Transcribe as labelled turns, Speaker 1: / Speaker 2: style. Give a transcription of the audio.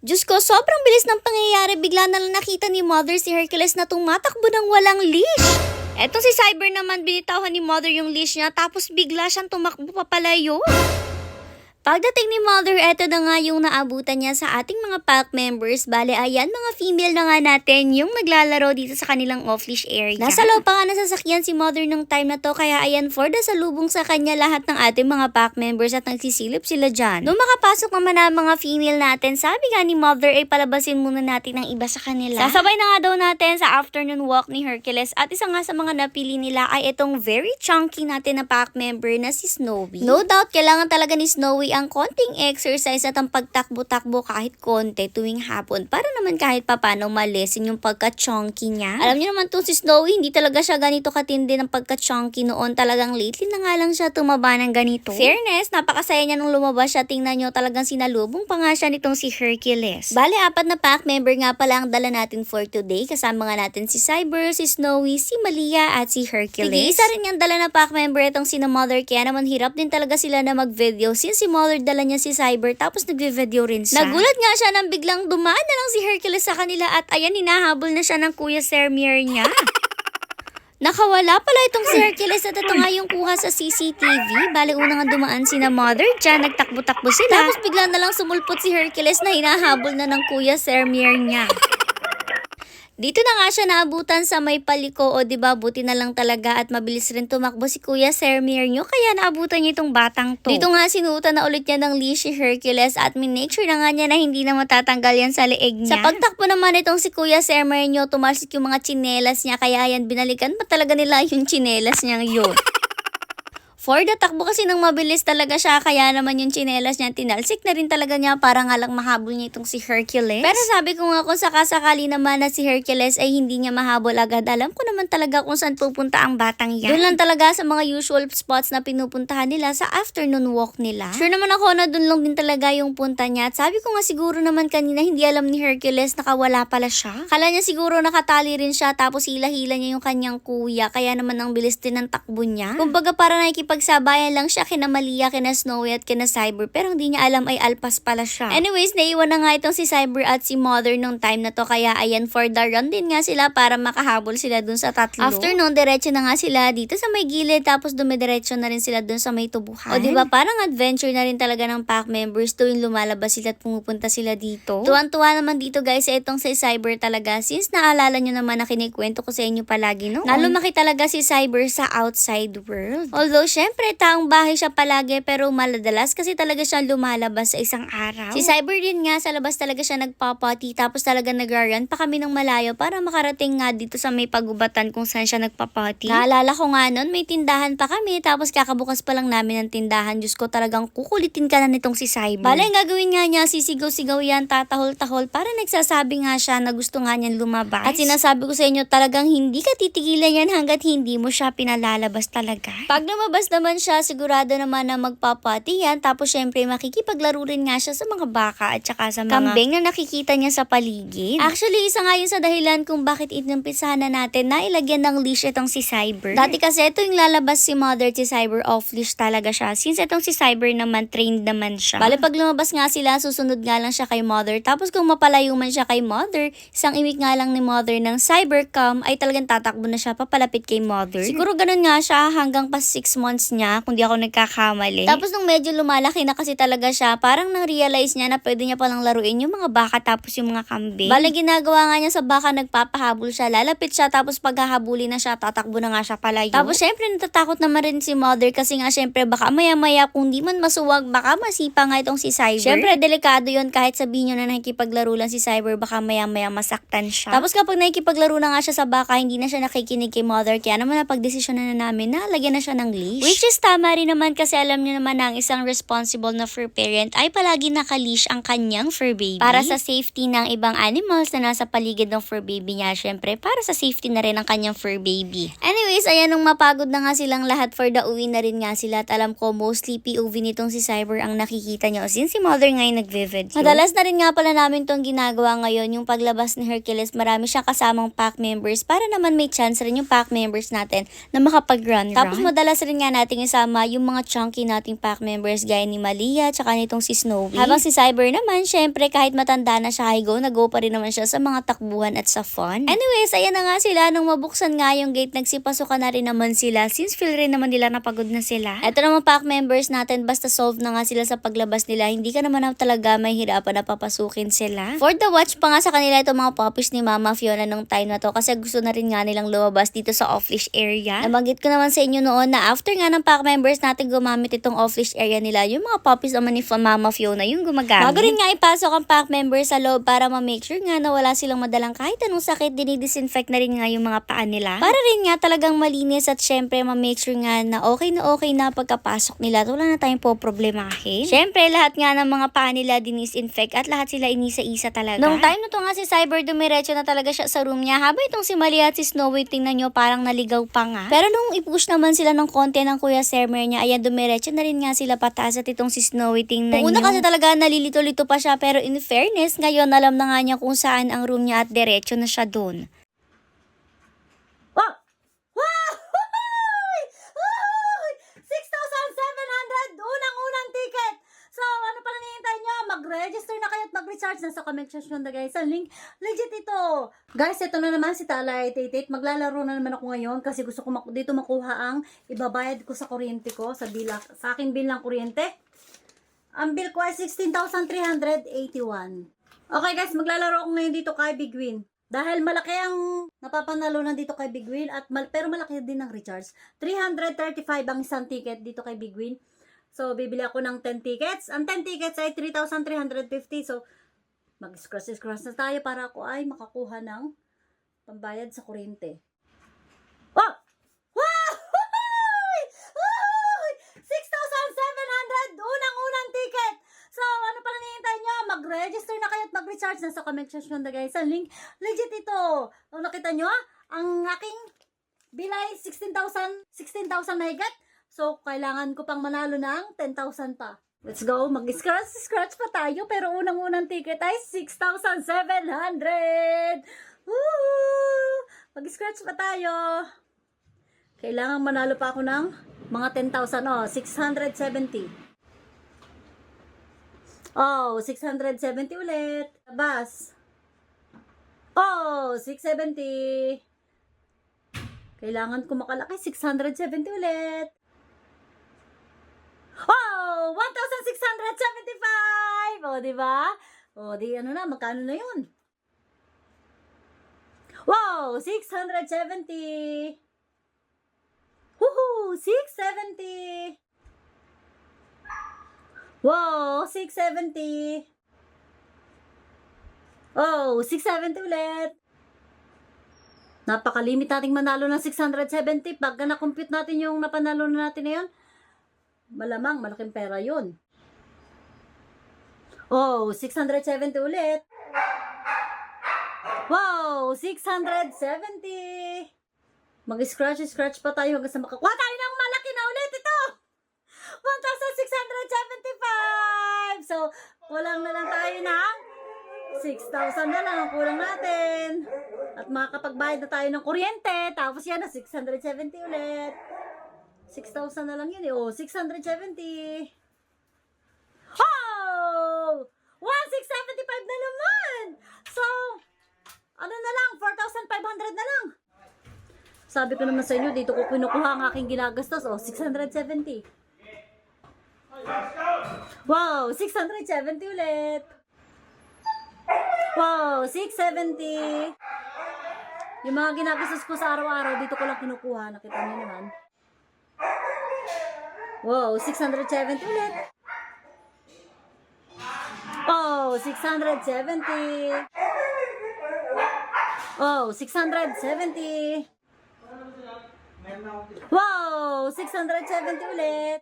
Speaker 1: Diyos ko, sobrang bilis ng pangyayari. Bigla na lang nakita ni Mother si Hercules na tumatakbo ng walang leash. Etong si Cyber naman, binitawan ni Mother yung leash niya, tapos bigla siyang tumakbo papalayo. Pagdating ni Mother, eto na nga yung naabutan niya sa ating mga pack members. Bale, ayan, mga female na nga natin yung naglalaro dito sa kanilang off-leash area. Nasa loob pa nga nasasakyan si Mother nung time na to, kaya ayan, for the salubong sa kanya lahat ng ating mga pack members at nagsisilip sila dyan. Nung makapasok naman na mga female natin, sabi nga ni Mother ay palabasin muna natin ang iba sa kanila. Sasabay na nga daw natin sa afternoon walk ni Hercules at isa nga sa mga napili nila ay itong very chunky natin na pack member na si Snowy. No doubt, kailangan talaga ni Snowy ang konting exercise at ang pagtakbo-takbo kahit konti tuwing hapon para naman kahit papano malesin yung pagka-chunky niya. Alam niyo naman itong si Snowy, hindi talaga siya ganito katindi ng pagka-chunky noon. Talagang lately na nga lang siya tumaba ng ganito. Fairness, napakasaya niya nung lumabas siya. Tingnan niyo, talagang sinalubong pa nga siya nitong si Hercules. Bale, 4 na pack member nga pala ang dala natin for today. Kasama nga natin si Cyber, si Snowy, si Malia at si Hercules. Sige, isa rin yung dala na pack member itong si Mother, kaya naman hirap din talaga sila na mag-video since si Mother dala niya si Cyber tapos nagve-video rin siya. Nagulat nga siya nang biglang dumaan na lang si Hercules sa kanila at ayan, hinahabol na siya ng Kuya Sermier niya. Nakawala pala itong si Hercules at ito nga yung kuha sa CCTV. Bale, una nga dumaan si Mother dyan, nagtakbo-takbo sila. Tapos bigla na lang sumulpot si Hercules na hinahabol na ng Kuya Sermier niya. Dito na nga siya naabutan sa may paliko, o diba, buti na lang talaga at mabilis rin tumakbo si Kuya Sermier nyo, kaya naabutan niya itong batang to. Dito nga sinuutan na ulit niya ng leash si Hercules at minake sure na nga niya na hindi na matatanggal yan sa leeg niya. Sa pagtakbo naman itong si Kuya Sermier nyo, tumalsik yung mga tsinelas niya, kaya yan, binalikan pa talaga nila yung tsinelas niya yun. For the takbo kasi nang mabilis talaga siya, kaya naman yung tsinelas niya tinalsik na rin talaga niya para nga lang mahabol niya itong si Hercules. Pero sabi ko nga, kung sakasakali naman na si Hercules ay hindi niya mahabol agad, alam ko naman talaga kung saan pupunta ang batang yan. Doon lang talaga sa mga usual spots na pinupuntahan nila sa afternoon walk nila. Sure naman ako na doon lang din talaga yung punta niya, at sabi ko nga siguro naman kanina hindi alam ni Hercules nakawala pala siya. Kala niya siguro nakatali rin siya, tapos hila-hila niya yung kanyang kuya, kaya naman ang bilis din ng takbo niya. Kumbaga para pagsabayan lang siya kina Malia, kina Snowy at kina Cyber, pero hindi niya alam ay alpas pala siya. Anyways, naiwan na nga itong si Cyber at si Mother nung time na to, kaya ayan, for the run din nga sila para makahabol sila dun sa tatlo. After nun, diretso na nga sila dito sa may gilid, tapos dumidiretso na rin sila dun sa may tubuhan. O diba, parang adventure na rin talaga ng pack members tuwing lumalabas sila at pumupunta sila dito. Tuwan-tuwa naman dito guys sa itong si Cyber talaga, since naalala nyo naman na kinikwento ko sa inyo palagi noon. Nalumaki talaga si Cyber sa outside world. Although, syempre, taong bahay siya palagi, pero maladalas kasi talaga siya lumalabas sa isang araw. Si Cyber din nga, sa labas talaga siya nagpapati, tapos talaga nagra-run pa kami ng malayo para makarating nga dito sa may pagubatan kung saan siya nagpapati. Naalala ko nga nun, may tindahan pa kami, tapos kakabukas pa lang namin ng tindahan. Diyos ko, talagang kukulitin ka na nitong si Cyber. Bale, ang gagawin nga niya, sisigaw-sigaw yan, tatahol-tahol, para nagsasabi nga siya na gusto nga niyan lumabas. At sinasabi ko sa inyo, talagang hindi ka titigilan yan hanggat hindi mo siya pinalalabas talaga. Pag lumabas naman siya, sigurado naman na magpapati yan, tapos syempre makikipaglaro rin nga siya sa mga baka at saka sa mga kambing na nakikita niya sa paligid. Actually, isa nga yun sa dahilan kung bakit inumpisahan na natin na ilagyan ng leash itong si Cyber. Dati kasi ito yung lalabas si Mother, si Cyber off leash talaga siya, since itong si Cyber naman trained naman siya. Bale, pag lumabas nga sila, susunod nga lang siya kay Mother, tapos kung mapalayo man siya kay Mother, isang imik nga lang ni Mother ng Cyber cam ay talagang tatakbo na siya papalapit kay Mother. Siguro ganun nga siya hanggang pa 6 months niya, kung di ako nagkakamali. Tapos nung medyo lumalaki na kasi talaga siya, parang nang-realize niya na pwede niya palang laruin yung mga baka tapos yung mga kambing. Bale, ginagawa nga niya sa baka, nagpapahabol siya, lalapit siya, tapos paghahabulin na siya, tatakbo na nga siya palayo. Tapos syempre natatakot naman rin si Mother kasi nga syempre baka maya-maya kung di man masuwag, baka masipa nga itong si Cyber. Syempre delikado yun, kahit sabihin nyo na nakikipaglaro lang si Cyber, baka maya-maya masaktan siya. Tapos kapag nakikipaglaro na nga siya sa baka, hindi na siya nakikinig kay Mother, kaya naman napagdesisyon na namin na lagyan na siya ng leash. Which is tama rin naman kasi alam niyo naman na ang isang responsible na fur parent ay palagi nakaleash ang kanyang fur baby. Para sa safety ng ibang animals na nasa paligid ng fur baby niya, syempre para sa safety na rin ng kanyang fur baby. Anyways, ayan, nung mapagod na nga silang lahat for the uwi na rin nga sila, at alam ko mostly POV nitong si Cyber ang nakikita niyo since si Mother ngayon nagve-video. Madalas na rin nga pala namin tong ginagawa ngayon, yung paglabas ni Hercules, marami siyang kasamang pack members para naman may chance rin yung pack members natin na makapag-run. Tapos madalas rin nga nating isama yung mga chunky nating pack members gaya ni Malia tsaka nitong si Snowy. Habang si Cyber naman, syempre kahit matanda na siya, nag-go pa rin naman siya sa mga takbuhan at sa fun. Anyways, ayan na nga sila. Nung mabuksan nga yung gate, nagsipasukan na rin naman sila since feel rin naman nila napagod na sila. Ito naman pack members natin, basta solve na nga sila sa paglabas nila, hindi ka naman talaga may hirapan na papasukin sila. For the watch pa nga sa kanila itong mga puppies ni Mama Fiona nung time na to kasi gusto na rin nga nilang lumabas dito sa off-leash area. Nabanggit ko naman sa inyo noon na after nga ng pack members natin gumamit itong off-leash area nila, yung mga puppies naman ni Mama Fiona yung gumagamit. Bago rin nga ipasok ang pack members sa loob para ma-make sure nga na wala silang madalang kahit anong sakit, dinidisinfect na rin nga yung mga paa nila. Para rin nga talagang malinis at syempre ma-make sure nga na okay na pagkapasok nila at wala na tayong poproblemahin. Syempre lahat nga ng mga paa nila dinisinfect at lahat sila inisa-isa talaga. Nung time na to nga si Cyber dumiretso na talaga siya sa room niya, habang itong si Malia at si Snowy tingnan nyo parang naligaw pa nga. Pero nung i-push naman sila ng konti ng Kuya Sermer niya, ayan dumiretso na rin nga sila pataas at itong si Snowy tingnan nyo. Una kasi talaga nalilito-lito pa siya pero in fairness ngayon alam na nga niya kung saan ang room niya at diretso na siya doon.
Speaker 2: Oh! Wow! 6,700! Unang-unang ticket! So, ano pa hinihintay nyo? Mag-register na kayo at mag-recharge na sa comment section na guys. Ang link, legit ito. Guys, ito na naman si Talay Titit. Maglalaro na naman ako ngayon kasi gusto ko dito makuha ang ibabayad ko sa kuryente ko, sa aking bill ng kuryente. Ang bill ko ay 16,381. Okay guys, maglalaro ako ngayon dito kay Big Win. Dahil malaki ang napapanalunan dito kay Big Win at pero malaki din ang recharge. 335 ang isang ticket dito kay Big Win. So, bibili ako ng 10 tickets. Ang 10 tickets ay 3,350. So, mag-scratch na tayo para ako ay makakuha ng pambayad sa kuryente. Oh! Wow! 6,700! Unang-unang ticket! So, ano pa hinihintay nyo? Mag-register na kayo at mag-recharge na sa comment section na guys. Ang link, legit ito. So, nakita nyo, ang aking bilay 16,000 mahigit. So, kailangan ko pang manalo ng 10,000 pa. Let's go. Mag-scratch pa tayo. Pero unang-unang ticket ay 6,700. Woo! Mag-scratch pa tayo. Kailangan manalo pa ako ng mga 10,000. Oh, 670. Oh, 670 ulit. Labas. Oh, 670. Kailangan ko makalaki. 670 ulit. Oh, 1,675. Oh, diba? Oh, di ano na, magkano na yun? Wow, 670. Woohoo, 670. Wow, 670. Oh, 670 ulit. Napakalimit nating manalo ng 670. Pag na-compute natin yung napanalo na natin na yun, malamang malaking pera yun. Oh, 670 ulit. Wow, 670. Mag-scratch pa tayo hanggang sa makakuha tayo ng malaki na ulit. Ito! 1,675. So, kulang na lang tayo ng 6,000 na lang ang kulang natin. At makakapagbayad na tayo ng kuryente. Tapos yan na 670 ulit. 6,000 na lang yun eh. Oh, 670. Oh! 1,675 na naman! So, ano na lang? 4,500 na lang. Sabi ko naman sa inyo, dito ko kinukuha ang aking ginagastos. Oh, 670. Wow, 670 ulit. Wow, 670. Yung mga ginagastos ko sa araw-araw, dito ko lang kinukuha. Nakita niyo naman. Wow, 670 ulit. Oh, 670. Oh, 670. Wow, 670 ulit.